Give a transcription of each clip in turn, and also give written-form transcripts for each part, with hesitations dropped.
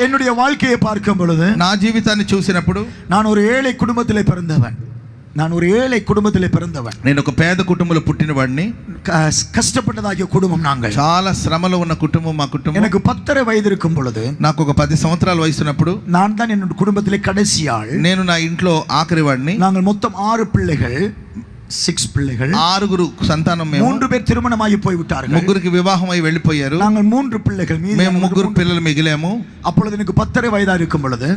என்னுடைய வாழ்க்கையை பார்க்கும் பொழுது, నా జీవితాన్ని చూసినప్పుడు, நான் ஒரு ఏழை కుటుంబத்திலே பிறந்தவன். నేను ఒక పేద కుటుంబంలో పుట్టిన వాడిని. కష్టపడ్డదాగియ కుటుంబం నాంగల్. చాలా శ్రమలో ఉన్న కుటుంబం మా కుటుంబం. எனக்கு 10 వయసు இருக்கும் பொழுது, నాకు ఒక 10 సంవత్సరాల వయసు ఉన్నప్పుడు, நான் தான் என்னோட குடும்பத்திலே கடைசி ஆள். నేను నా ఇంట్లో ఆఖరి వాడిని. நாங்கள் மொத்தம் 6 பிள்ளைகள், 6 பிள்ளைகள். 6 సంతానం. మేము 3 பேர் திருமணமாகி போய் விட்டார்கள். ముగ్గురికి వివాహమై వెళ్ళిపోయారు. நாங்கள் 3 பிள்ளைகள். మేము 3 పిల్లలు మిగిలాము. அப்பொழுது எனக்கு 10 వయసు இருக்கும் பொழுது,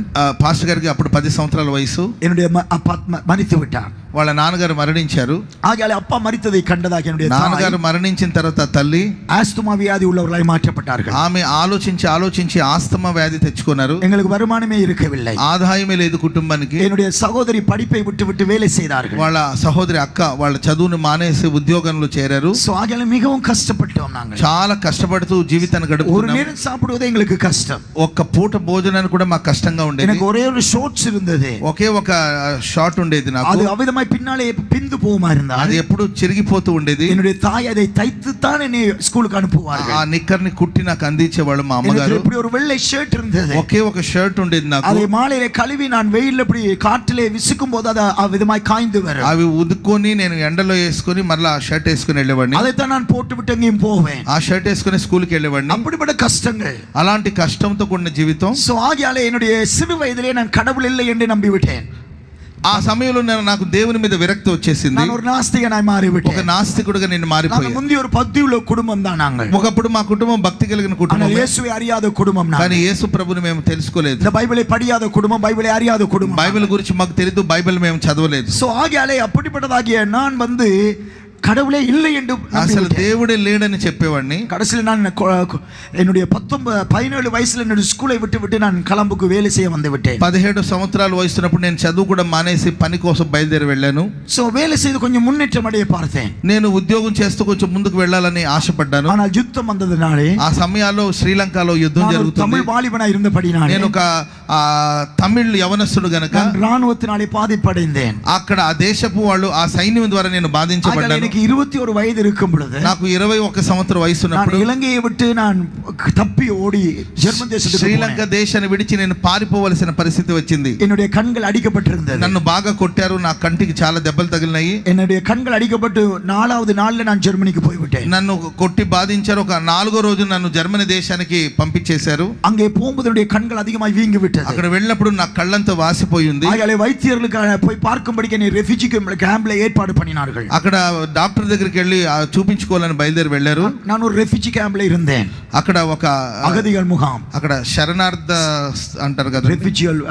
పాస్టర్ గారికి అప్పుడు 10 సంవత్సరాల వయసు. என்னுடைய அப்பா மரித்து விட்டார். వాళ్ళ నాన్నగారు మరణించారు. ஆகையால அப்பா மரித்ததை கண்டதாக என்னுடைய నాన్నగారు మరణించిన తర్వాత తల్లి ஆஸ்துமா வியாதி உள்ளவர்களாய் மாற்றப்பட்டார்கள். ఆమె ఆలోచించి ఆస్తమా వ్యాధి తెచ్చుకున్నారు. எங்களுக்கு வருமானமே இருக்கவில்லை. ఆదాయమే లేదు కుటుంబానికి. என்னுடைய சகோதரி படிப்பை விட்டு வேலை செய்தார்கள். వాళ్ళ సహోదరి అక్క వాళ్ళ చదువును మానేసి ఉద్యోగంలో చేరారు. సో ఆగల మిகவும் కష్టపడ్డాం. నాంగల్ చాలా కష్టపడుతూ జీవితాన్ని గడుపుతున్నాం. ஒரு நேரம் சாப்பிடுவதே எங்களுக்கு கஷ்டம். ఒక్క పూట భోజనానికి కూడా మాకు కష్టంగా ఉండేది. எனக்கு ஒரே ஒரு ஷார்ட்ஸ் இருந்தது. ఒకే ఒక షార్ట్ ఉండేది నాకు. அது அவிதமாய் பின்னாலே பிந்து போமா இருந்தா, అది ఎప్పుడు చిరిగిపోతూ ఉండేది. என்னுடைய தாய் அதை தைத்து தான் என்னை ஸ்கூலுக்கு அனுப்புவார்கள். ఆ నిక్కర్ని కుట్టి నాకు అందించేవాళ్ళు మా అమ్మగారు. இப்படி ஒரு வெள்ளை ஷர்ட் இருந்தது. ఒకే ఒక షర్ట్ ఉండేది నాకు. அதை மாலையிலே கழுவி நான் வெயில்ல இப்படி காற்றிலே விசுக்கும் போது அது அவிதமாய் காய்ந்து வரும். అవి ఉదుకొని నేను ఎండలో వేసుకొని మళ్ళీ ఆ షర్ట్ వేసుకొని వెళ్ళేవాడిని. అதைத்தான் நான் போட்டு விட்டு எங்கேயும் போவேன். ఆ షర్ట్ వేసుకొని స్కూల్కి వెళ్ళేవాడిని. அப்படிப்பட்ட கஷ்டங்கள். అలాంటి కష్టంతో కూడిన జీవితం. సో ఆగియాలే என்னுடைய சிறு வயதிலே நான் கடவுள் இல்லை என்று நம்பி விட்டேன். ఆ సమయంలో నాకు దేవుని మీద విరక్తి వచ్చేసింది. நான் ஒரு నాస్తికనాய் మారిపోయాను. ఒక నాస్తికుడిగా నేను మారిపోయాను. ముందు ஒரு భక్తిలో కుటుంబం தான் நாங்கள். ఒకప్పుడు మా కుటుంబం భక్తి కలిగిన కుటుంబం. యేసువే அறியாத కుటుంబం నాங்கள். కానీ యేసు ప్రభుని మేము తెలుసుకోలేదు. இந்த బైబిలే படியாத కుటుంబం, బైబిలే அறியாத కుటుంబం. బైబిల్ గురించి మాకు తెలియదు, బైబిల్ మేము చదవలేదు. సో ఆగియాలే அப்படிப்பட்டதாகிய நான் வந்து கடவுளே இல்லை என்று అసలు దేవుడే లేడని చెప్పేవాడిని. கடைசியில் நான் என்னுடைய 17 வயசுல என்னுடைய ஸ்கூலை விட்டு நான் கலம்புக்கு வேலை செய்ய வந்து விட்டேன். 17 సంవత్సరాలు వయసున్నప్పుడు నేను చదువు కూడా మానేసి పని కోసం బయలుదేరి వెళ్ళాను. సో వేலை செய்து கொஞ்சம் முன்னேற்றம் அடைய பார்த்தேன். నేను ఉద్యోగం చేస్తూ కొంచెం ముందుకు వెళ్ళాలని ఆశపడ్డాను. ஆனால் యుద్ధం வந்ததனாலே, ఆ సమయాల్లో శ్రీలంకలో యుద్ధం జరుగుతుంది. తమిళ వాలిబనా இருந்தபடினாலே, నేను ఒక తమిళ్ యవనస్తుడు గనుక రాணுவத்தினாலே பாதிப்படைந்தேன். అక్కడ ఆ దేశపు వాళ్ళు ఆ సైన్యం ద్వారా నేను బాధించబడ్డాను. எனக்கு 21 వయసు இருக்கும் பொழுது, నాకు 21 సంవత్సరం వయసు ఉన్నప్పుడు ఇలంగயை విட்டு நான் తప్పి ఓడి జర్మన్ దేశத்துக்கு శ్రీలంక దేశాన్ని విడిచి నేను పారిపోవలసిన పరిస్థితి వచ్చింది. என்னுடைய கண்கள் அடிக்கப்பட்டிருந்தது. నన్ను బాగా కొట్టారు. నా కంటికి చాలా దెబ్బలు తగిలినాయి. என்னுடைய கண்கள் அடிக்கப்பட்டு 4வது நாள்ல நான் ஜெர்மனிக்கு போய் விட்டேன். నన్ను కొట్టి బాధించారు. ఒక 4వ రోజు నన్ను జర్మనీ దేశానికి పంపించేశారు. அங்கே போகும்போது என்னுடைய கண்கள் அதிகமாய் வீங்கி விட்டது. అక్కడ వెళ్ళినప్పుడు నా కళ్ళంతా వాసిపోయి ఉంది. ஆகவே வைத்தியர்களுக்கு போய் பார்க்கும்படிக்கு என்னை ரெஃப்யூஜி கேம்ப்ல ஏற்பாடு பண்ணினார்கள். అక్కడ డాక్టర్ దగ్గరికి వెళ్ళి చూపించుకోవాలని బయలుదేరి వెళ్ళారు. நான் ஒரு ரெஃப்யூஜி கேம்ப்ல இருந்தேன். అక్కడ ఒక అగదిగల్ ముகாம், అక్కడ శరణార్థ అంటారు కదా, రెఫ్యూజియల్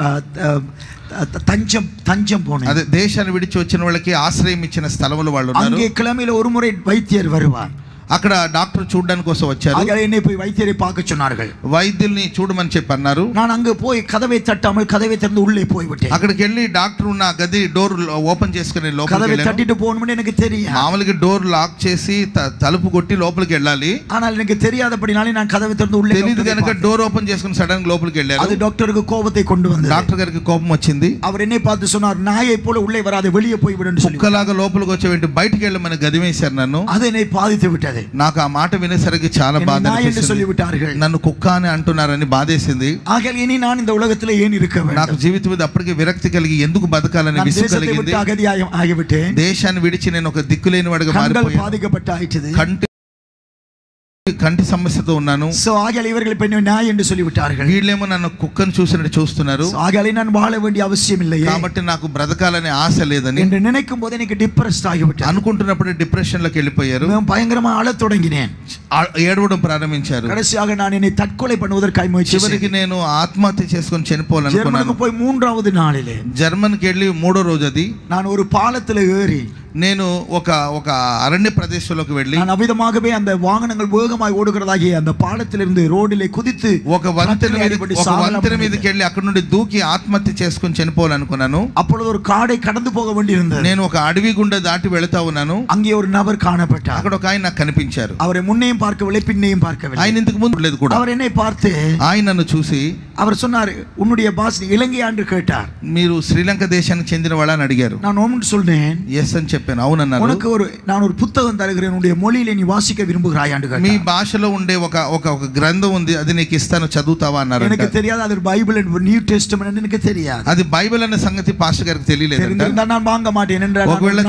தஞ்சம் போனேன். అదే దేశాన్ని విడిచి వచ్చిన వాళ్ళకి ఆశ్రయం ఇచ్చిన స్థలంలో వాళ్ళు ఉన్నారు. அங்கே கிழமையில ஒரு முறை வைத்தியர் வருவார். అక్కడ డాక్టర్ చూడడానికి కోసం వచ్చారు. என்னை போய் வைத்தியரை பார்க்க சொன்னார்கள். వైద్యుల్ని చూడమని చెప్పన్నారు. நான் அங்க போய் கதவை தட்டாமல் கதவை திறந்து உள்ளே போய் விட்டேன். అక్కడికి వెళ్ళి డాక్టర్ ఉన్న గది డోర్ ఓపెన్ చేసుకుని లోపలికి వెళ్ళాను. కదவை తట్టిட்டு పోవడం எனக்கு தெரியும். మామూలుగా డోర్ లాక్ చేసి తలుపు కొట్టి లోపలికి వెళ్ళాలి. ஆனால் எனக்கு தெரியாதபடினாலே நான் కదவை திறந்து உள்ளே తెలియదు కనుక డోర్ ఓపెన్ చేసుకుని సడన్ గా లోపలికి వెళ్ళాను. அது டாக்டருக்கு கோபத்தை கொண்டு வந்தது. డాక్టర్ గారికి కోపం వచ్చింది. அவர் என்னை பார்த்து சொன்னார், நாயை போல உள்ளே வராதே, வெளியே போய் விடுன்னு சொல்லி. కుక్కలాగా లోపలికి వచ్చేవేంటి, బయటికి వెళ్ళమని గదివేశారు నన్ను. அது என்னை பாதித்து விட்டது. నాకు ఆ మాట వినేసరికి చాలా బాధ అనిపించింది. నన్ను కుక్క అని అంటున్నారని బాధేసింది. ఆగలి நான் இந்த உலகத்துல ஏன் இருக்க வேண்டும்? నాకు జీవితం మీద అప్పటికే విరక్తి కలిగి ఎందుకు బతకాలని విసుగు కలిగింది. దేశాన్ని విడిచి నేను ఒక దిక్కులేని వాడిగా మారిపోయాను. కంటి సమస్యతో ఉన్నాను. సో ఆగలి ఇవర్களை பெண்ணை நாய் என்று சொல்லி விட்டார்கள். వీళ్ళేమో నన్ను కుక్కను చూసినట్టు చూస్తున్నారు. ఆగలి நான் வாழ வேண்டிய அவசியம் இல்லை, కాబట్టి నాకు బ్రతకాలనే ఆశ లేదని என்று நினைக்கும் போது எனக்கு డిప్రెస్డ్ ఆగిவிட்டேன். అనుకుంటున్నప్పుడు డిప్రెషన్ లోకి వెళ్ళిపోయారు. నేను భయంకరంగా అழத் தொடங்கினேன். ఏడవడం ప్రారంభించారు. కடைசியாக நான் என்னை தற்கொலை பண்ணுவதற்காக முயற்சி చేశాను. చివరికి నేను ఆత్మహత్య చేసుకొని చనిపోవాలనుకున్నాను. జర్మనీకి పోయి 3வது నాளிலே, జర్మనీకి వెళ్ళి 3వ రోజు అది, நான் ஒரு பாலத்துல ஏறி నేను ఒక అరణ్య ప్రదేశంలోకి వెళ్ళి நான் అవిధமாகவே அந்த வாகனங்கள் வேகமாய் ஓடுகிறதாகிய அந்த பாலத்திலிருந்து ரோடிலே குதித்து ఒక వంతెన మీదకి వెళ్ళి అక్కడ నుండి దూకి ఆత్మహత్య చేసుకొని చనిపోవాలనుకున్నాను. அப்பொழுது ஒரு காடை கடந்து போக வேண்டியிருந்தது. నేను ఒక అడవి గుండా దాటి వెళ్తా ఉన్నాను. அங்கே ஒரு நபர் காணப்பட்டார். అక్కడ ఒక ఆయన నాకు కనిపించారు. அவரை முன்னையும் பார்க்கவில்லை, பின்னையும் பார்க்கவில்லை. ఆయన ఇంతకు ముందు లేదు కూడా. அவர் என்னை பார்த்து, ఆయన నన్ను చూసి அவர் சொன்னார், உன்னுடைய பாஸ் இலங்கை என்று கேட்டார். మీరు శ్రీలంక దేశానికి చెందిన వాళ్ళని అడిగారు. நான் ஓம்னு சொன்னேன். ఎస్ అని చెప్పాను. చెప్పాను. అవునన్నారు. உனக்கு நான் ஒரு புத்தகம் தருகிறேன், உன்னுடைய மொழியிலே நீ வாசிக்க விரும்புகிறாயான்னு கேட்டார். మీ భాషలో ఉండే ఒక గ్రంథం ఉంది, అది నీకు ఇస్తాను, చదువుతావా అన్నారు. எனக்கு தெரியாது அது బైబిల్ న్యూ టెస్టమెంట్ எனக்கு தெரியாது. అది బైబిల్ అనే సంగతి పాస్టర్ గారికి తెలియలేదు. நான் வாங்க மாட்டேன் என்றார். ఒకవేళ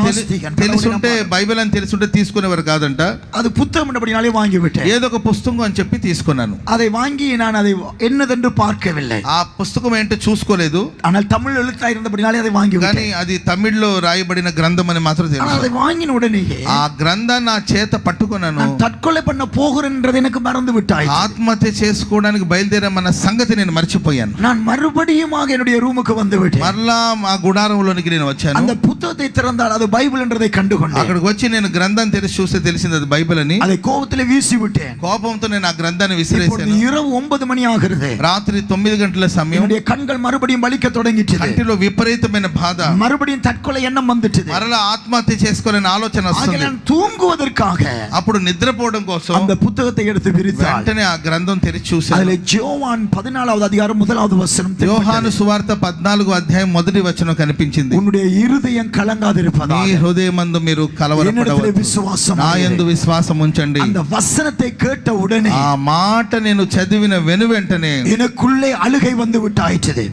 తెలుసుంటే బైబిల్ అని తెలుసుంటే తీసుకునేవారు కాదంట. அது புத்தகம் அப்படினாலே வாங்கி விட்டேன். ఏదో ఒక పుస్తకం అని చెప్పి తీసుకున్నాను. அதை வாங்கி நான் அதை என்னதென்று பார்க்கவில்லை. ఆ పుస్తకం ఏంటో చూసుకోలేదు. ஆனால் தமிழ் எழுத்தா இருந்தபடினாலே அதை வாங்கி விட்டேன். కానీ అది తమిళ్లో రాయబడిన గ్రంథం అని మాత్రం తెలుసు. அதை வாங்கின உடனே ఆ గ్రంథాన్ని నా చేత పట్టుకున్నాను. நான் தற்கொலை பண்ண போகிறேன்றது எனக்கு மறந்து விட்டாய். ఆత్మహత్య చేసుకోవడానికి బయలుదేరామన్న సంగతి నేను మర్చిపోయాను. நான் மறுபடியுமாக என்னுடைய రూముకు வந்து விட்டேன். మరలా మా గుడారంలోనికి నేను వచ్చాను. அந்த புத்தகத்தை திறந்தால் அது బైబిల్ என்றதை కండుకొన్నాను. అక్కడికి వచ్చి నేను గ్రంథం తెరిచి చూస్తే తెలిసింది అది బైబిల్ అని. அதை கோபத்திலே வீசி விட்டேன். కోపంతో నేను ఆ గ్రంథాన్ని విసిరేసాను. இரவு 9 மணி ஆகிறது. రాత్రి 9 గంటల సమయం. என்னுடைய கண்கள் மறுபடியும் வலிக்க தொடங்கிட்டது. కంటిలో విపరీతమైన బాధ. மறுபடியும் தற்கொலை எண்ணம் வந்துட்டது. మరలా ఆత్మహత్య చేసుకోవాలని ఆలోచన వస్తుంది. நான் தூங்குவதற்காக అప్పుడు నిద్రపోవడం కోసం அந்த పుస్తకத்தை எடுத்து విరిచాను. వెంటనే ఆ గ్రంథం తెరిచి చూశాను. அதிலே யோவான் 14వ అధ్యాయం 1వ వచనం. యోహాను సువార్త 14వ అధ్యాయం 1వ వచనం కనిపించింది. உன்னுடைய இருதயம் கலங்காதிருப்பதாக నీ హృదయమందు మీరు కలవరపడవద్దు, నా యందు విశ్వాసం ఉంచండి. அந்த வசனத்தை கேட்ட உடனே ఆ మాట నేను చదివిన వెనువెంటనే எனக்குள்ளே అழுகை வந்து விட்டாயிற்று.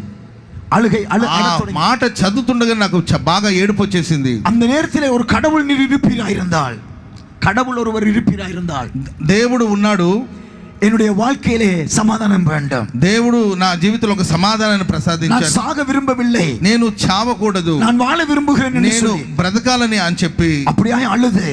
அழுகை మాట చదువుతుండగా నాకు బాగా ఏడుపు వచ్చేసింది. அந்த நேரத்திலே ஒரு கடவுள் நீர் இருப்பீராயிருந்தால், கடவுள் ஒருவர் இருப்பீராயிருந்தால், దేవుడు ఉన్నాడు, என்னுடைய வாழ்க்கையிலே சமாதானம் வேண்டும். దేవుడు నా జీవితంలో ఒక సమాధానాన్ని ప్రసాదించాడు. நான் சாக விரும்பவில்லை, నేను చావకూడదు, நான் வாழ విரும்புகிறேன் என்று నేను బ్రతకాలని అని చెప్పి அப்படியே அழுது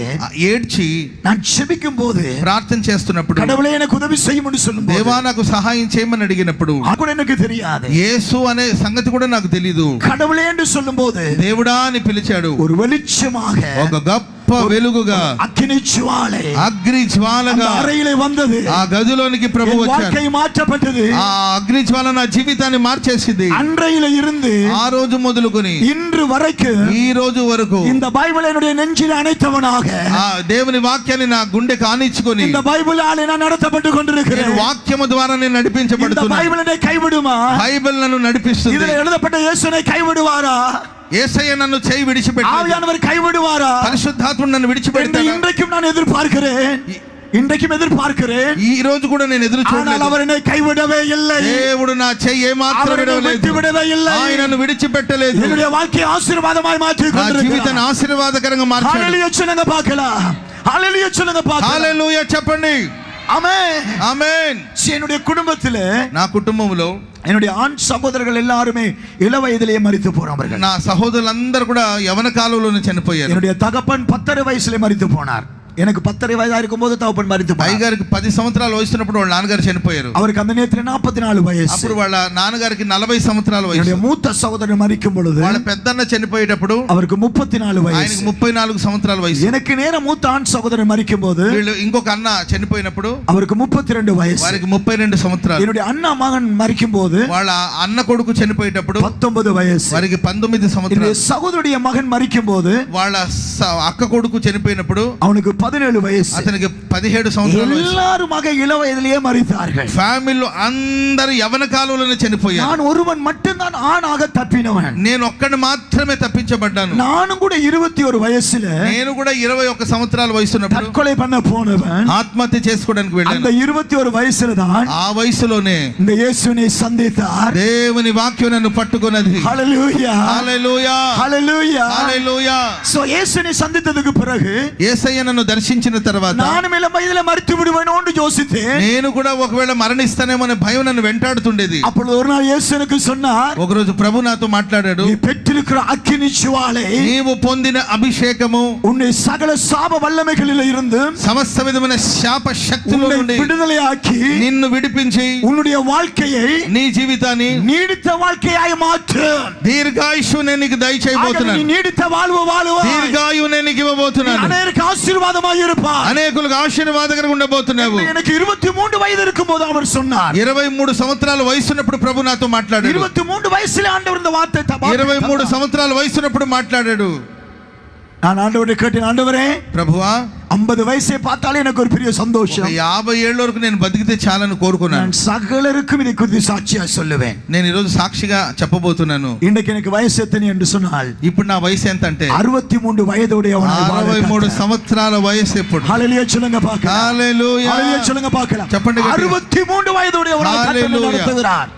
ఏడ్చి நான் ஜெபிக்கும்போது, ప్రార్థన చేస్తున్నప్పుడు, கடவுளே எனக்கு ఉదவி செய்யும்னு சொல்லும்போது, దేవా నాకు సహాయం చేయమని అడిగినప్పుడు కూడా எனக்கு தெரியாது. యేసు అనే సంగతి కూడా నాకు తెలియదు. கடவுளே என்று சொல்லும்போது దేవుడా అని పిలిచాడు. ஒரு வெளிச்சமாக, ఒక గొప్ప వెలుగుగా, అగ్ని జ్వాలై, అగ్ని జ్వాలగా అறையிலே వந்தது. ఆ గదిలోనికి ప్రభు వచ్చాడు. வாழ்க்கை మాற்றப்பட்டது. ఆ అగ్ని జ్వాల నా జీవితాన్ని మార్చేసింది. அன்றையில இருந்து ఆ రోజు మొదలుకొని இன்று வரைக்கும், ఈ రోజు వరకు இந்த బైబిల్ என்னுடைய நெஞ்சில் அணைத்தவனாக, ఆ దేవుని వాక్యాన్ని నా గుండెకి ఆనించుకొని இந்த బైబిలాலே நான் நடத்தப்பட்டு கொண்டிருக்கிறேன். వాక్యము ద్వారా నేను இந்த నడిపించబడుతున్నాను. బైబిల్ என்னை கைவிடுமா? బైబిల్ నన్ను నడిపిస్తుంది. இதில் எழுதப்பட்ட இயேசுவை கைவிடுவாரா? యేసయ్య నన్ను చేయి విడిచిపెట్టాడు. ஆவியானவர் கைவிடுவாரா? పరిశుద్ధాత్ముడు నన్ను విడిచిపెట్టాడు. இன்றைக்கும் நான் எதிர்பார்க்கிறேன், இன்றைக்கும் எதிர்பார்க்கிறேன். ఈ రోజు కూడా నేను ఎదురు చూడలేదు. அவர் என்னை கைவிடவே இல்லை. దేవుడు నా చెయ్యి ఏమాత్రం விடவே இல்லை. ఆయనను విడిచిపెట్టలేదు. என்னுடைய வாழ்க்கையை ஆசீర్వాதமாய் மாற்றி నా జీవితాన్ని ఆశీర్వాదకరంగా మార్చాడు. హల్లెలూయా சொல்லுங்க பார்க்கலாம். హల్లెలూయా சொல்லுங்க பார்க்கலாம். హల్లెలూయా చెప్పండి. ஆமென், ఆమేన్. என்னுடைய குடும்பத்திலே, నా కుటుంబంలో என்னுடைய ஆண் சகோதரர்கள் எல்லாருமே இள வயதிலேயே மரித்து போறார்கள். నా సహోదరులందరూ కూడా యవన కాలంలోనే చనిపోయారు. என்னுடைய தகப்பன் 10 வயசுல மரித்து போனார். எனக்கு 10 வயதா இருக்கும்போது தகப்பன் மரித்து போனார். అయ్యగారికి 10 సంవత్సరాలు వయసున్నప్పుడు వాళ్ళ నాన్నగారు చనిపోయారు. அவருக்கு அந்த நேரத்துல 44 వయసు. అప్పుడు వాళ్ళ నాన్నగారికి 40 సంవత్సరాల వయసు. என்னுடைய மூத்த சகோதரன் மரிக்கும் பொழுது వాళ్ళ పెద్దన్న చనిపోయేటప్పుడు அவருக்கு 34 వయసు. ఆయనకి 34 సంవత్సరాల వయసు. எனக்கு நேர மூத்த ஆண் சகோதரன் மரிக்கும் போது వీళ్ళు ఇంకొక అన్న చనిపోయినప్పుడు அவருக்கு 32 వయసు. వారికి 32 సంవత్సరాలు. என்னுடைய அண்ணா மகன் மரிக்கும் போது వాళ్ళ అన్న కొడుకు చనిపోయేటప్పుడు 19 వయసు. వారికి 19 సంవత్సరాలు. என்னுடைய సహోదరుடைய மகன் మరిக்கும் போது వాళ్ళ అక్క కొడుకు చనిపోయినప్పుడు அவனுக்கு 17 వయసు. అతనికి 17 సంవత్సరాలు. எல்லாரும் இள வயதிலேயே மரித்தார்கள். ఫ్యామిలీలో అందరూ యవన కాలంలోనే చనిపోయారు. நான் ஒருவன் மட்டும்தான் ஆணாக தப்பினவன். నేను ఒక్కడిని మాత్రమే తప్పించబడ్డాను. நானும் கூட 21 వయసుல, నేను కూడా 21 సంవత్సరాల వయసున్నప్పుడు தற்கொலை பண்ண போனவன். ఆత్మహత్య చేసుకోవడానికి వెళ్ళాను. அந்த 21 వయసుல தான் ఆ వయసులోనే இந்த இயேசுவை சந்தித்தார். దేవుని వాక్యం నన్ను పట్టుకున్నది. హల్లెలూయా, హల్లెలూయా, హల్లెలూయా, హల్లెలూయా. సో இயேசுவை சந்தித்ததுக்கு பிறகு యేసయ్య నన్ను దర్శించిన తర్వాత நானும் இள வயதில மரித்து விடுவேனோன்னு யோசித்தேன். నేను కూడా ఒకవేళ మరణిస్తానేమో అనే భయం నన్ను వెంటాడుతుండేది. அப்பொழுது ஒரு நாள் இயேசு எனக்கு சொன்னார், ఒకరోజు ప్రభు నాతో మాట్లాడాడు. நீ பெற்றிருக்கிற அக்கினி ஜுவாலை, నీవు పొందిన అభిషేకము உன்னை సకల శాప వల్లமைகளில் இருந்து సమస్త విధమైన శాప శక్తుల నుండి விடுதலையாக்கி నిన్ను విడిపించి உன்னுடைய வாழ்க்கையை, నీ జీవితాన్ని நீடித்த வாழ்க்கையாய் மாற்று. దీర్ఘాయుష్షు నేను నీకు దయచేయబోతున్నాను. நீ நீடித்த வாழ்வு வாழுவாய். దీర్ఘాయువు నేను నీకు ఇవ్వబోతున్నాను. அநேகருக்கு ஆசీర్వాదமாய் இருப்பாய். అనేకులకు ఆశీర్వాదకరంగా ఉండబోతున్నావు. எனக்கு 23 வயது இருக்கும்போது அவர் சொன்னார். 23 సంవత్సరాల వయసున్నప్పుడు ప్రభు నాతో మాట్లాడాడు. 23 வயசுல ஆண்டவர் இந்த வார்த்தை 23 సంవత్సరాల వయసున్నప్పుడు మాట్లాడాడు. நான் ஆண்டவரை கேட்டேன், ஆண்டவரே ప్రభువా 50 வயசே பார்த்தாலே எனக்கு ஒரு பெரிய சந்தோஷம். 50 ఏళ్ల వరకు నేను బతికితే చాలని కోరుకున్నాను. நான் சகலருக்கும் இதை குறித்து சாட்சியா சொல்லுவேன். నేను ఈ రోజు సాక్షిగా చెప్పబోతున్నాను. இன்னைக்கு எனக்கு వయసు ఎత్తని என்று சொன்னால் ఇప్పుడు నా వయసు ఎంత అంటే 63 వయதுடையவனாய் 63 సంవత్సరాల వయసు ఎప్పుడు. హల్లెలూయా சொல்லுங்க பார்க்கலாம். హల్లెలూయా. హల్లెలూయా சொல்லுங்க பார்க்கலாம். చెప్పండి. 63 వయதுடையவனாய் கர்த்தர் நடத்துகிறார்.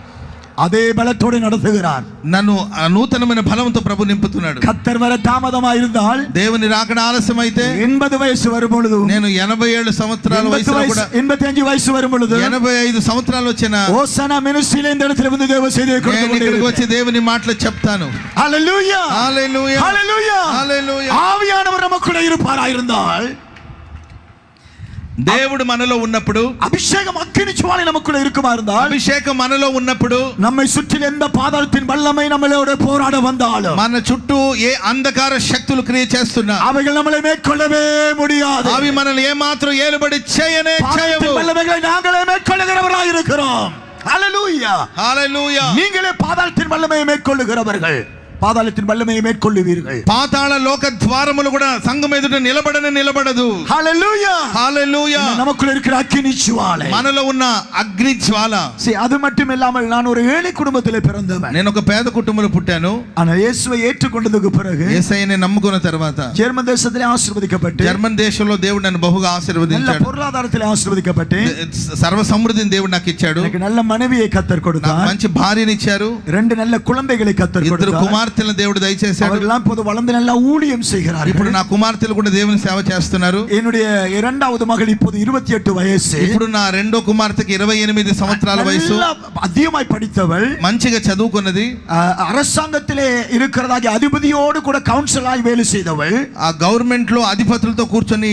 அதே பலத்தோடு நடத்துகிறார். నన్ను నూతనమైన బలంతో ప్రభు నింపుతున్నాడు. கர்த்தர் வர தாமதமாக இருந்தால், దేవుని రాకడ ఆలస్యం అయితే 80 వయసు வரும்பொழுது, నేను 87 సంవత్సరాల వయసులో కూడా 85 వయసు வரும்பொழுது 85 సంవత్సరాలు వచ్చిన హోసన్నా మినిస్ట్రీలో இந்த இடத்துல வந்து தேவ செய்தியை கொடுத்து ఇక్కడికి వచ్చి దేవుని మాటలు చెప్తాను. హల్లెలూయా హల్లెలూయా హల్లెలూయా హల్లెలూయా. ఆవియానவர் நமக்குள்ளே இருப்பாராயிருந்தால், దేవుడు మనలో ఉన్నప్పుడు, అభిషేకం అగ్ని జ్వాల நமக்குள்ளே இருக்குமாயிருந்தால், అభిషేకం మనలో ఉన్నప్పుడు, நம்மை சுற்றிலும் எந்த பாதாளத்தின் வல்லமை நம்மளோட போராட வந்தாலும், మన చుట్టూ ఏ అంధకార శక్తులు క్రియ చేస్తున్నా అவைகள் நம்மளை மேற்கொள்ளவே முடியாது. అవి మనల్ని ఏ మాత్రం ఏలుబడి చేయనే చేయవు. வல்லமைகளை நாங்களே மேற்கொள்ளுகிறவர்களாய் இருக்கிறோம். ஹல்லேலூயா హల్లెలూయా. நீங்களே பாதாளத்தின் வல்லமையை மேற்கொள்ளுகிறவர்கள், பாதாளத்தின் வல்லமையை மேற்கொள்ளுவீர்கள். పాతాళ లోక ద్వారములు కూడా సంఘం ఎదుట నిలబడదు. హల్లెలూయా హల్లెలూయా. நமக்குள்ள இருக்கிற அக்கினி ஜுவாலை, మనలో ఉన్న అగ్ని జ్వాల. அது மட்டும் இல்லாமல் நான் ஒரு ஏழை குடும்பத்திலே பிறந்தவன். నేను ఒక పేద కుటుంబంలో పుట్టాను. ஆனா இயேசுவை ఏற்றுకొண்டதுக்கு பிறகு, యేసయ్యని నమ్ముకున్న తర్వాత ஜெர்மன் தேசத்திலே ఆశీర్వదించబట్టి, జర్మన్ దేశంలో దేవుడు నన్ను బహుగా ఆశీర్వదించాడు. நல்ல பொருளாதாரத்திலே ఆశీర్వదించబట్టి, సర్వ సమృద్ధిని దేవుడు నాకు ఇచ్చాడు. எனக்கு நல்ல மனைவியை கர்த்தர் கொடுத்தார். మంచి భార్యని ఇచ్చారు. 2 நல்ல కులంబెகளை కర్తర్ ఇద్దరు கொடுத்தார். కుమార్తెలను దేవుడు దయచేశాడు. அவர்கள்லாம் இப்போது வளர்ந்து நல்ல ஊழியம் செய்கிறார்கள். ఇప్పుడు నా కుమార్తెలు కూడా దేవుని సేవ చేస్తున్నారు. என்னுடைய இரண்டாவது மகள் இப்போது 28 வயசு. ఇప్పుడు నా రెండో కుమార్తెకి 28 సంవత్సరాల వయసు. அதிகமாய் படித்தவள், మంచిగా చదువుకున్నది. அரசாங்கத்திலே இருக்கிறதாగి அதிபதியோடு கூட கவுன்சிலராய் வேலை செய்தவள். ఆ గవర్నమెంట్ లో అధిపతులతో కూర్చొని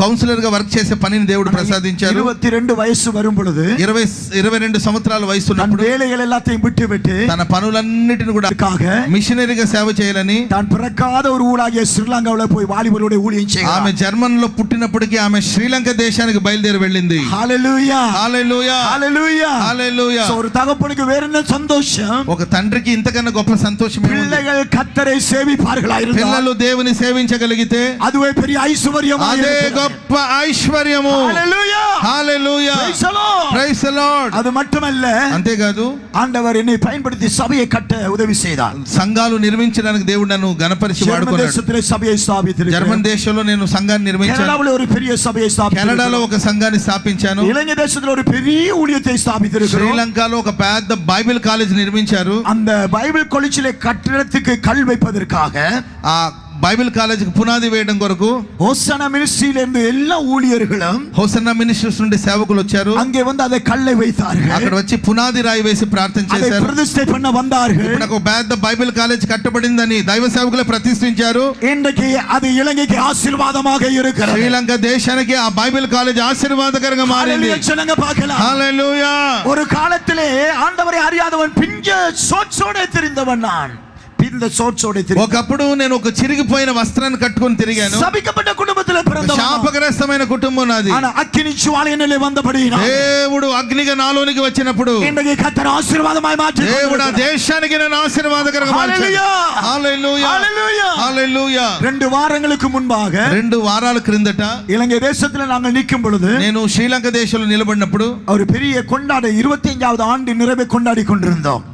కౌన్సిలర్ గా వర్క్ చేసే పనిని దేవుడు ప్రసాదించారు. 22 వయసు వரும் பொழுது, 22 సంవత్సరాల వయసు ఉన్నప్పుడు వేலைகள் எல்லாத்தையும் விட்டுவிட்டு తన పనులన్నిటిని కూడా మిషనరీగా సేవ చేయాలని, தான் பிறக்காத ஒரு ஊராகிய ஸ்ரீலங்காவுல போய் வாலிபரோட ஊழியம் செய்கிறார். ఆమె జర్మన్ లో పుట్టినప్పటికీ ఆమె శ్రీలంక దేశానికి బయలుదేరి వెళ్ళింది. హల్లెలూయా హల్లెలూయా హల్లెలూయా హల్లెలూయా. ஒரு தகப்பனுக்கு வேற என்ன சந்தோஷம்? ఒక తండ్రికి ఇంతకన్నా గొప్ప సంతోషం ఏముంది? పిల్లలు కర్తரை సేవిపాர்களாயிருந்தால், పిల్లలు దేవుని సేవించగలిగితే அதுவே பெரிய ஐஸ்வர்யம். అదే గొప్ప ఐశ్వర్యము. Hallelujah hallelujah. Praise the Lord. அது மட்டுమல்ல, అంతేకాదు ఆండவர் என்னை பயன்படுத்தி సభயை కట్ట ఉదవి செய்தார். సంఘాలు నిర్మించడానికి దేవుడు నన్ను గణపరిచి వాడుకున్నాడు. సభயை స్థాపించారు. జర్మన్ దేశంలో నేను సంఘాన్ని నిర్మించాను. కెనడాలో ఒక పెద్ద సభயை స్థాపించాను. కెనడాలో ఒక సంఘాన్ని స్థాపించాను. இலங்கை தேசத்துல ஒரு பெரிய ஊழியத்தை ஸ்தாபித்திருக்கிறோம். శ్రీలంకలో ఒక పెద్ద బైబిల్ కాలేజ్ నిర్మించారు. அந்த பைபிள் காலேஜிலே கட்டடத்துக்கு கல் வைப்பதற்காக, ఆ బైబిల్ కాలేజీకి పునాది వేయడం కొరకు హోసన్నా మినిస్ట్రీలో ఇருந்து எல்லா ஊழியர்களும், హోసన్నా మినిస్ట్రీస్ నుండి సేవకులు వచ్చారు. அங்கே வந்து அதை கல்லை வைத்தார்கள். అక్కడ వచ్చి పునాది రాయి వేసి ప్రార్థన చేశారు. அதை பிரதிஷ்டை பண்ண வந்தார்கள். ఇప్పుడు ఒక పెద్ద బైబిల్ కాలేజ్ కట్టబడిందని దైవ సేవకులు ప్రతిష్ఠించారు. இன்றைக்கு அது இலங்கைக்கு ஆசీర్వాదமாக இருக்கிறது. శ్రీలంక దేశానికి ఆ బైబిల్ కాలేజ్ ఆశీర్వాదకరంగా మారింది. హల్లెలూయా. ஒரு காலத்திலே ஆண்டவரை அறியாதவன் பிஞ்ச சோட்சோட தெரிந்தவன் நான். ఒకప్పుడు నేను ఒక చిరిగిపోయిన వస్త్రాన్ని కట్టుకొని తిరిగాను. శపించబడ్డ కుటుంబத்திலே பிறந்தவன். శాపగ్రస్తమైన కుటుంబం నాది. ஆனா అగ్ని జ్వాలయనిలే వందబడిన దేవుడు అగ్నిగా నాలోనికి వచ్చినప్పుడు ఇందుకే కర్తర్ ఆశీర్వాదమాయి మార్చి దేవుడు ఆ దేశానికి నేను ఆశీర్వాదకరంగా మార్చాడు. హల్లెలూయా హల్లెలూయా హల్లెలూయా. 2 వారங்களுக்கு முன்பாக, 2 వారాల క్రిందట இலங்கை தேசத்துல நாங்கள் நிற்கும் பொழுது, నేను శ్రీలంక దేశంలో నిలబడినప్పుడు ஒரு பெரிய கொண்டாட 25வது ஆண்டு நிறைவை கொண்டாடி கொண்டிருந்தோம்.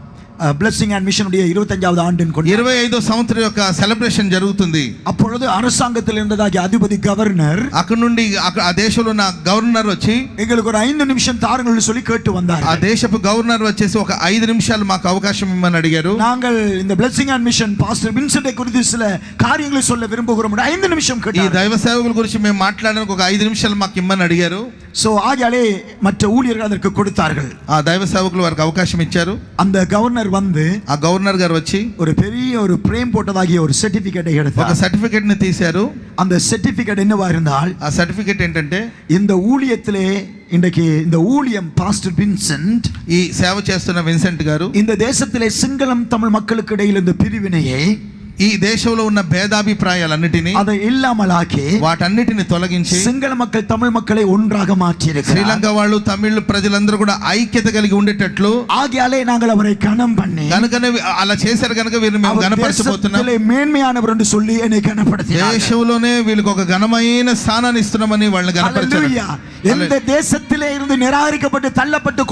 బ్లెస్సింగ్ అండ్ మిషన్ ఉடைய 25வது ஆண்டின் 25వ సంవత్సరం యొక్క సెలబ్రేషన్ జరుగుతుంది. அப்பொழுது அரசாங்கத்தில் இருந்ததாகி அதிபதி గవర్నర్, అక్కడ నుండి ఆ దేశంలో ఉన్న గవర్నర్ వచ్చి எங்களுக்கு ஒரு 5 நிமிஷம் தாருங்கள் சொல்லி கேட்டு வந்தார். ఆ దేశపు గవర్నర్ వచ్చేసి ఒక 5 నిమిషాలు మాకు అవకాశం ఇవ్వమని అడిగారు. நாங்கள் இந்த blessing and mission pastor Vincent குறித்து சில காரியங்களை சொல்ல விரும்புகிறோம். 5 நிமிஷம் கேட்டார். ఈ దైవ సేవకుల గురించి మేము మాట్లాడడానికి ఒక 5 నిమిషాలు మాకు ఇవ్వమని అడిగారు. సో ఆగాలే మற்ற ஊழியர்கள் அதற்கு கொடுத்தார்கள். ఆ దైవ సేవకులు వారికి అవకాశం ఇచ్చారు. அந்த గవర్నర్ வந்து, ఆ గవర్నర్ గారు వచ్చి ஒரு பெரிய ஒரு பிரேம் போட்டதாகிய ஒரு సర్టిఫికెట్ எடுத்தார். ఒక సర్టిఫికెట్ ని తీశారు. அந்த సర్టిఫికెట్ என்னவா இருந்தால், ఆ సర్టిఫికెట్ ఏంటంటే, இந்த ஊழியத்திலே இன்றைக்கு இந்த ஊழியம் பாஸ்டர் வின்சென்ட், ఈ సేవ చేస్తున్న విన్సెంట్ గారు, இந்த தேசத்திலே சிங்களம் தமிழ் மக்களுக்கு இடையில் இந்த பிரிவினையை, ఈ దేశంలో ఉన్న భేదాభిప్రాయాలన్నిటిని அதை இல்லாமலாக்கி వాటన్నిటిని తొలగించి சிங்கள மக்கள் தமிழ் மக்களை ஒன்றாக மாற்றியிருக்கிறார். శ్రీలంక వాళ్ళు తమిళ ప్రజలందరూ కూడా ఐక్యత కలిగి ఉండేటట్లు ஆகையாலே நாங்கள் அவரை கனம் பண்ணி కనుకనే అలా చేశారు కనుక వీరిని మేము గణపరచబోతున్నాం. మేన్மையானவர் என்று சொல்லி என்னை கனப்படுத்தினார். దేశంలోనే వీళ్ళకి ఒక ఘనమైన స్థానాన్ని ఇస్తున్నామని వాళ్ళని గణపరచారు. எந்த தேசத்திலே இருந்து நிராகரிக்கப்பட்டு தள்ளப்பட்டு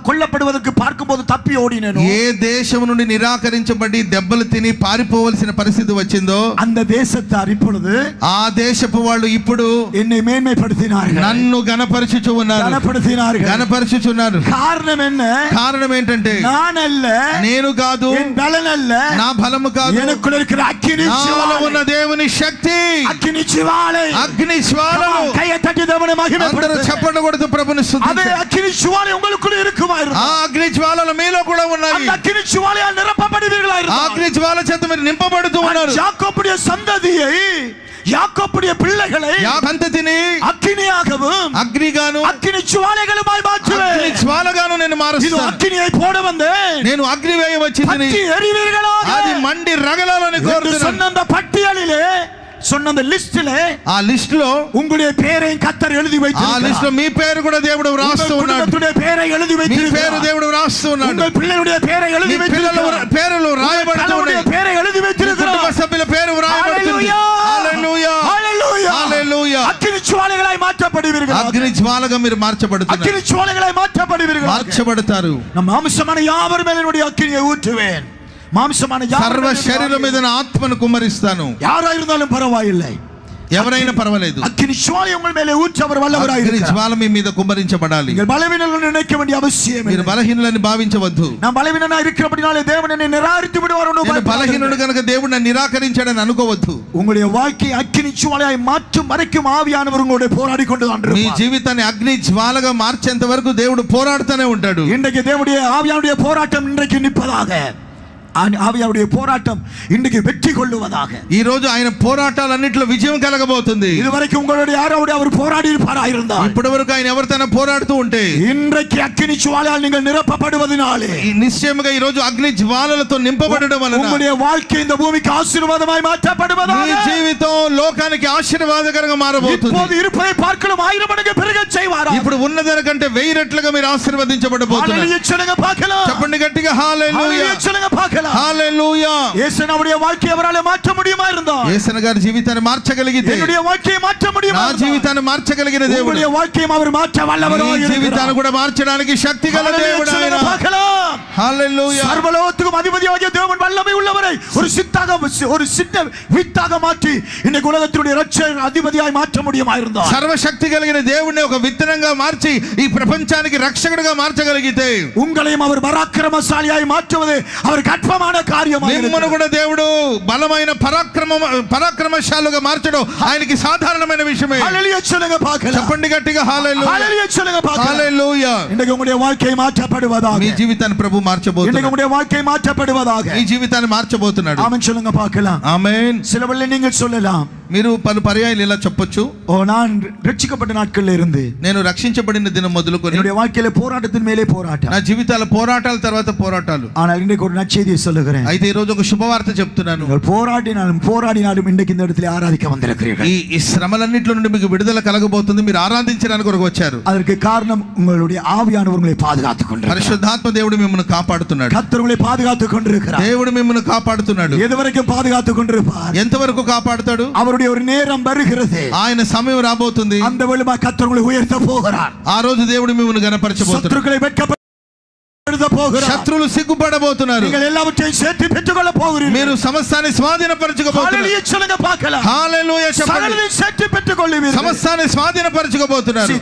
கொல்லப்படுவதற்கு பார்க்கும்போது தப்பி ஓடினேனோ, ఏ దేశం నుండి నిరాకరించబడి దెబ్బలు తిని పారిపోవలసిన పరిస్థితి వచ్చిందో அந்த தேசத்தார் இப்பொழுது ఆ దేశపు వాళ్ళు ఇప్పుడు என்னை மேன்மைப்படுத்தினார்கள், నన్ను గణపరచుచున్నారు. కారణం என்ன? కారణం ఏంటంటే నేను కాదు, నా బలము కాదు, எனக்குள்ள இருக்கிற அக்கினி నాలో ఉన్న దేవుని శక్తి. అగ్ని జ్వాలలు கையை தட்டி தேவனை అందరూ చప్పట్లు కొడుతూ ప్రభుని స్తుతించండి. அதே அக்கினி ஜுவாலை உங்களுக்குள்ள இருக்குமாயிருந்தா, ఆ అగ్ని జ్వాలలు మీలో కూడా ఉన్నాయి. அந்த அக்கினி ஜுவாலையால் நிரப்பப்படுவீர்களாயிருந்தா, ఆ అగ్ని జ్వాల చేత మీరు నింపబడుతూ ఉన్నారు. யாக்கோபுடைய சந்ததியை, யாக்கோபுடைய பிள்ளைகளை సంతతిని அக்கினியாகவும் అగ్నిగాను అగ్ని జ్వాలകളുமாய் மாற்றுவேன். అగ్ని జ్వాలగాను నేను మారుస్తాను. అగ్నిயை పోడ வந்தேன், నేను అగ్ని వేయవచ్చింది, అది మండి రగలాలని కోరుతున్నాను. சொன்ன அந்த பட்டியலிலே, சொன்ன அந்த லிஸ்டிலே, ఆ లిస్ట్ లో உங்களுடைய பேரையும் கர்த்தர் எழுதி வைத்திருக்கிறார். ఆ లిస్ట్ లో మీ పేరు కూడా దేవుడు వ్రాస్తూ ఉన్నాడు. உங்களுடைய பேரை எழுதி మీ வைத்திருக்கிறார். పేరు దేవుడు వ్రాస్తూ ఉన్నాడు. உங்கள் பிள்ளைகளுடைய பேரை எழுதி మీ పిల్లల வைத்திருக்கிறார். పేర్లు రాయబడుతూ ఉన్నాయి. பேரை எழுதி வைத்திருக்கிறார். కుటుంబ సభ్యుల పేరు వ్రాయబడుతుంది. హల్లెలూయా, హల్లెలూయా, హల్లెలూయా. అగ్ని జ్వాలగளாய் மாற்றப்படுவீர்கள். అగ్ని జ్వాలగా మీరు మార్చబడుతున్నారు, అగ్ని జ్వాలగளாய் மாற்றப்படுவீர்கள். మార్చబడతారు. நம் மாம்சமான யாவர் மேல் என்னுடைய அக்கினியை ஊற்றுவேன். மாம்சமான సర్వ శరీరం మీద నా ఆత్మను కుమ్మరిస్తాను. யாரா இருந்தாலும் பரவாயில்லை, ఎవరైనా పర్వాలేదు. అగ్ని జ్వాల உங்கள் மேலே ஊற்ற அவர் வல்லவராய் అగ్ని இருக்கிறார். జ్వాల మీ మీద కుమ్మరించబడాలి. நீங்கள் பலவீனர்கள் நினைக்க வேண்டிய அவசியம் మీరు இல்லை. బలహీనులని భావించవద్దు. நான் பலவீனனா இருக்கிறபடினாலே தேவன் என்னை நிராகரித்து விடுவார் என்று నేను బలహీనుడు కనుక దేవుడు నన్ను నిరాకరించాడని అనుకోవద్దు. உங்களுடைய வாழ்க்கை அக்கினி ஜுவாலையாய் மாற்றும் வரைக்கும் ஆவியானவர் உங்களோட போராடி கொண்டு தான் మీ இருப்பார். జీవితాన్ని అగ్ని జ్వాలగా మార్చేంత వరకు దేవుడు పోరాడుతూనే ఉంటాడు. இன்றைக்கு தேவனுடைய ஆவியானுடைய போராட்டம் இன்றைக்கு நிற்பதாக, ஆவியானுடைய போராட்டம் இன்றைக்கு வெற்றி கொள்ளுவதாக. ఈ రోజు ఆయన పోరాటాలన్నిటిలో విజయం కలగబోతుంది. இதுவரைக்கும் உங்களுடைய யாரோட அவர் போராடி இருப்பாராய் இருந்தால், ఇప్పటి వరకు ఆయన ఎవరితోనైనా పోరాడుతూ ఉంటే இன்றைக்கு அக்கினி ஜுவாலையால் நீங்கள் நிரப்பப்படுவதனாலே, నిశ్చయముగా ఈ రోజు అగ్ని జ్వాలలతో నింపబడడం వలన உங்களுடைய வாழ்க்கை இந்த பூமிக்கு ஆசీర్వాదமாய் மாற்றப்படுவதாக, మీ జీవితం లోకానికి ఆశీర్వాదకరంగా మారబోతుంది. இப்போது இருப்பதை பார்க்கலாம் 1000 மடங்கு பெருகச் செய்வார். ఇప్పుడు ఉన్నదానికంటే 1000 రెట్లుగా మీరు ఆశీర్వదించబడబోతున్నారు. హల్లెలూయా, சொல்லுங்க பார்க்கலாம். చెప్పండి గట్టిగా హల్లెలూయా, హల్లెలూయా, சொல்லுங்க பார்க்கலாம். హల్లెలూయా. యేసునవుடைய வாழ்க்கையை அவரால் மாற்ற முடியுமா இருந்தா, యేసన్న గారి జీవితాన్ని మార్చగలిగితే, என்னுடைய வாழ்க்கையை மாற்ற முடியுமா, నా జీవితాన్ని మార్చగలిగిన దేవుడు உங்களுடைய வாழ்க்கையை அவர் மாற்ற வல்லவராய் இருக்கிறார். జీవితాన్ని కూడా మార్చడానికి శక్తి గల దేవుడు ఆయన. பார்க்கலாம். హల్లెలూయా. சர்வலோகத்துக்கும் அதிபதியாகிய தேவன் வல்லமை உள்ளவரை ஒரு சின்ன வித்தாக மாற்றி இன்னைக்கு உலகத்தினுடைய ரட்சகர் அதிபதியாய் மாற்ற முடியுமா இருந்தா, సర్వశక్తి కలిగిన దేవుడిని ఒక విత్తనంగా మార్చి ఈ ప్రపంచానికి రక్షకుడిగా మార్చగలిగితే, உங்களையும் அவர் பராக்கிரமசாலியாய் மாற்றுவது அவர் கற்பமான காரியமாக இருக்கிறது. మిమ్మల్ని కూడా దేవుడు బలమైన పరాక్రమశాలుగా మార్చడం ఆయనకి సాధారణమైన విషయమే. హల్లెలూయా, சொல்லுங்க பார்க்கலாம். చెప్పండి గట్టిగా హల్లెలూయా, హల్లెలూయా, சொல்லுங்க பார்க்கலாம். హల్లెలూయా. இன்னைக்கு உங்களுடைய வாழ்க்கை மாற்றப்படுவதாக, మీ జీవితాన్ని ప్రభు మార్చబోతున్నాడు. இன்னைக்கு உங்களுடைய வாழ்க்கை மாற்றப்படுவதாக, మీ జీవితాన్ని మార్చబోతున్నాడు. ஆமென் சொல்லுங்க பார்க்கலாம். ఆమేన్. சில வேளை நீங்கள் சொல்லலாம், మీరు పలు పర్యాయాలు ఇలా చెప్పొచ్చు, ஓ நான் ரட்சிக்கப்பட்ட நாட்கள்ல இருந்து నేను రక్షించబడిన దినం మొదలుకొని என்னுடைய வாழ்க்கையில போராட்டத்தின் மேலே போராட்டம், నా జీవితాల పోరాటాల తర్వాత పోరాటాలు. ஆனால் இன்றைக்கு ஒரு நற்செய்தியை சொல்லுகிறேன். అయితే ఈ రోజు ఒక శుభవార్త చెప్తున్నాను. நீங்கள் போராடினாலும் இன்றைக்கு இந்த இடத்துல ஆராதிக்க வந்திருக்கிறீர்கள். ఈ శ్రమలన్నిటిలో నుండి మీకు విడుదల కలగబోతుంది. మీరు ఆరాధించడానికి కొరకు వచ్చారు. அதற்கு காரணம் உங்களுடைய ஆவியானவர் உங்களை பாதுகாத்துக் கொண்டிருக்கிறார். పరిశుద్ధాత్మ దేవుడు మిమ్మల్ని కాపాడుతున్నాడు. கர்த்தர் உங்களை பாதுகாத்துக் கொண்டிருக்கிறார். దేవుడు మిమ్మల్ని కాపాడుతున్నాడు. எதுவரைக்கும் பாதுகாத்துக் கொண்டிருப்பார்? ఎంతవరకు కాపాడుతాడు? அவருடைய ஒரு நேரம் வருகிறது, ఆయన సమయం రాబోతుంది. அந்த வேளையில கர்த்தர் உங்களை உயர்த்த போகிறார். ఆ రోజు దేవుడు మిమ్మల్ని గణపరచబోతున్నాడు. శత్రువుகளை వెక్కపడత పోகிறார். శత్రువులు సిగ్గుపడబోతున్నారు. நீங்கள் எல்லாவற்றையும் சேர்த்து பெற்றுக்கொள்ள போகிறீர்கள். మీరు సమస్తాన్ని స్వాధీనపరచుకోబోతున్నారు. హల్లెలూయా, சொல்லுங்க பார்க்கலாம். హల్లెలూయా చెప్పండి. సకలది சேர்த்து பெற்றுக்கொள்வீர்கள். సమస్తాన్ని స్వాధీనపరచుకోబోతున్నారు.